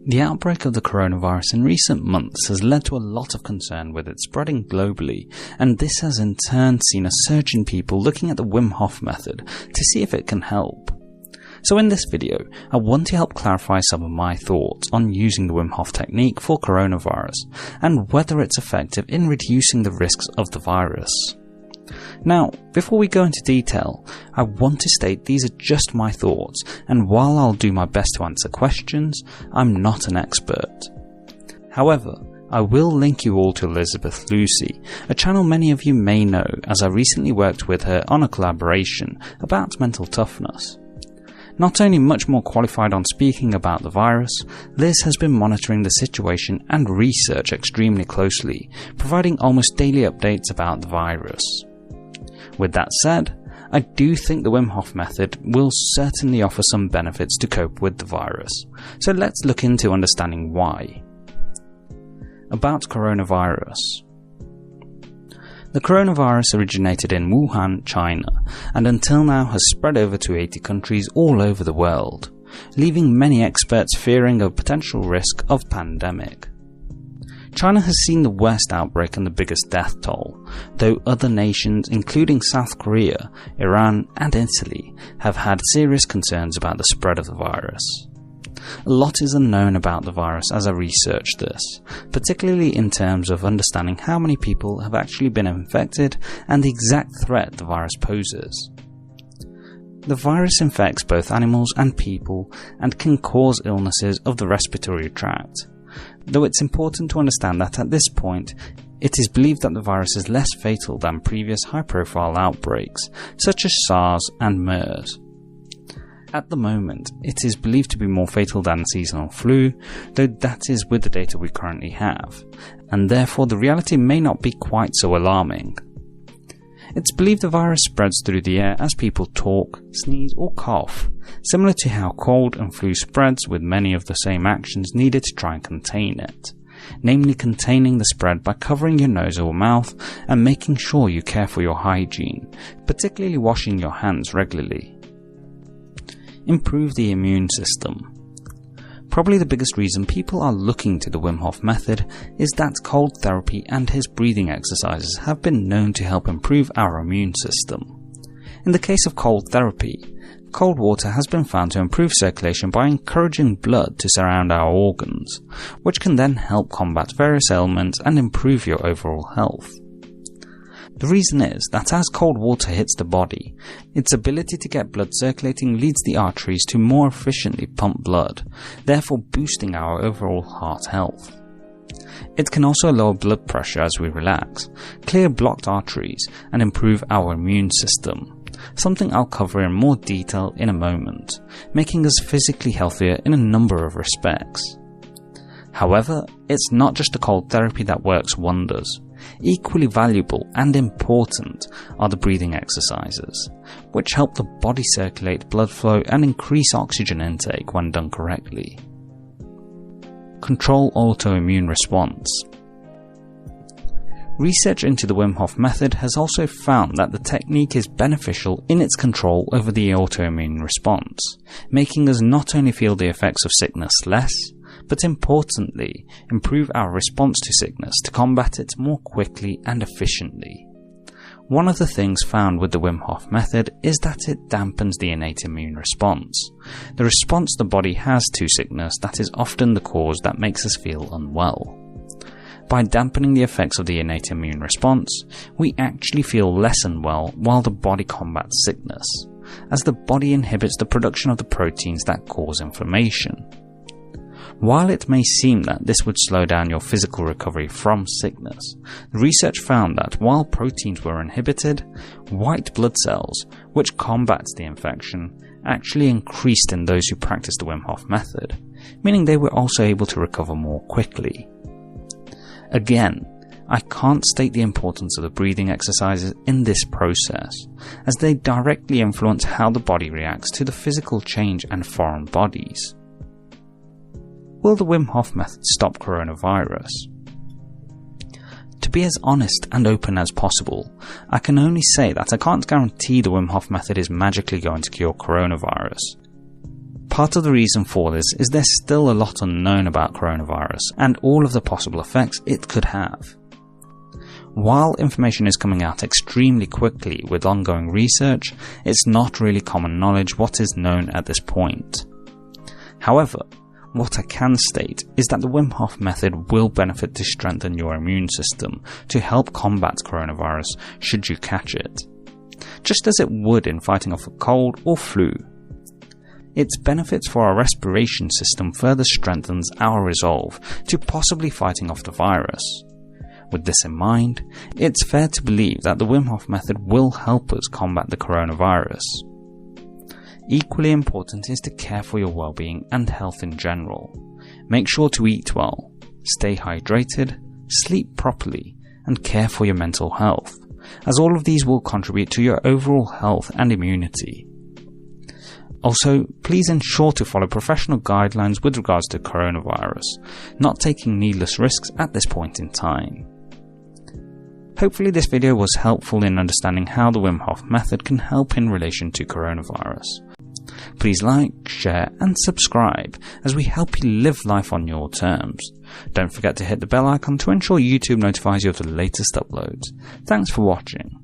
The outbreak of the coronavirus in recent months has led to a lot of concern with it spreading globally, and this has in turn seen a surge in people looking at the Wim Hof method to see if it can help. So in this video, I want to help clarify some of my thoughts on using the Wim Hof technique for coronavirus, and whether it's effective in reducing the risks of the virus. Now, before we go into detail, I want to state these are just my thoughts, and while I'll do my best to answer questions, I'm not an expert. However, I will link you all to Elizabeth Lucy, a channel many of you may know as I recently worked with her on a collaboration about mental toughness. Not only much more qualified on speaking about the virus, Liz has been monitoring the situation and research extremely closely, providing almost daily updates about the virus. With that said, I do think the Wim Hof method will certainly offer some benefits to cope with the virus, so let's look into understanding why. About coronavirus. The coronavirus originated in Wuhan, China, and until now has spread over to 80 countries all over the world, leaving many experts fearing a potential risk of pandemic. China has seen the worst outbreak and the biggest death toll, though other nations including South Korea, Iran and Italy have had serious concerns about the spread of the virus. A lot is unknown about the virus as I researched this, particularly in terms of understanding how many people have actually been infected and the exact threat the virus poses. The virus infects both animals and people and can cause illnesses of the respiratory tract. Though it's important to understand that at this point, it is believed that the virus is less fatal than previous high-profile outbreaks, such as SARS and MERS. At the moment, it is believed to be more fatal than seasonal flu, though that is with the data we currently have, and therefore the reality may not be quite so alarming. It's believed the virus spreads through the air as people talk, sneeze or cough, similar to how cold and flu spreads, with many of the same actions needed to try and contain it, namely containing the spread by covering your nose or mouth and making sure you care for your hygiene, particularly washing your hands regularly. Improve the immune system. Probably the biggest reason people are looking to the Wim Hof method is that cold therapy and his breathing exercises have been known to help improve our immune system. In the case of cold therapy, cold water has been found to improve circulation by encouraging blood to surround our organs, which can then help combat various ailments and improve your overall health. The reason is that as cold water hits the body, its ability to get blood circulating leads the arteries to more efficiently pump blood, therefore boosting our overall heart health. It can also lower blood pressure as we relax, clear blocked arteries, and improve our immune system, something I'll cover in more detail in a moment, making us physically healthier in a number of respects. However, it's not just the cold therapy that works wonders. Equally valuable and important are the breathing exercises, which help the body circulate blood flow and increase oxygen intake when done correctly. Control autoimmune response. Research into the Wim Hof method has also found that the technique is beneficial in its control over the autoimmune response, making us not only feel the effects of sickness less, but importantly, improve our response to sickness to combat it more quickly and efficiently. One of the things found with the Wim Hof method is that it dampens the innate immune response, the response the body has to sickness that is often the cause that makes us feel unwell. By dampening the effects of the innate immune response, we actually feel less unwell while the body combats sickness, as the body inhibits the production of the proteins that cause inflammation. While it may seem that this would slow down your physical recovery from sickness, the research found that while proteins were inhibited, white blood cells, which combats the infection, actually increased in those who practiced the Wim Hof method, meaning they were also able to recover more quickly. Again, I can't state the importance of the breathing exercises in this process, as they directly influence how the body reacts to the physical change and foreign bodies. Will the Wim Hof method stop coronavirus? To be as honest and open as possible, I can only say that I can't guarantee the Wim Hof method is magically going to cure coronavirus. Part of the reason for this is there's still a lot unknown about coronavirus and all of the possible effects it could have. While information is coming out extremely quickly with ongoing research, it's not really common knowledge what is known at this point. However, what I can state is that the Wim Hof method will benefit to strengthen your immune system to help combat coronavirus should you catch it, just as it would in fighting off a cold or flu. Its benefits for our respiration system further strengthens our resolve to possibly fighting off the virus. With this in mind, it's fair to believe that the Wim Hof method will help us combat the coronavirus. Equally important is to care for your well-being and health in general. Make sure to eat well, stay hydrated, sleep properly, and care for your mental health, as all of these will contribute to your overall health and immunity. Also, please ensure to follow professional guidelines with regards to coronavirus, not taking needless risks at this point in time. Hopefully this video was helpful in understanding how the Wim Hof method can help in relation to coronavirus. Please like, share and subscribe as we help you live life on your terms. Don't forget to hit the bell icon to ensure YouTube notifies you of the latest uploads. Thanks for watching.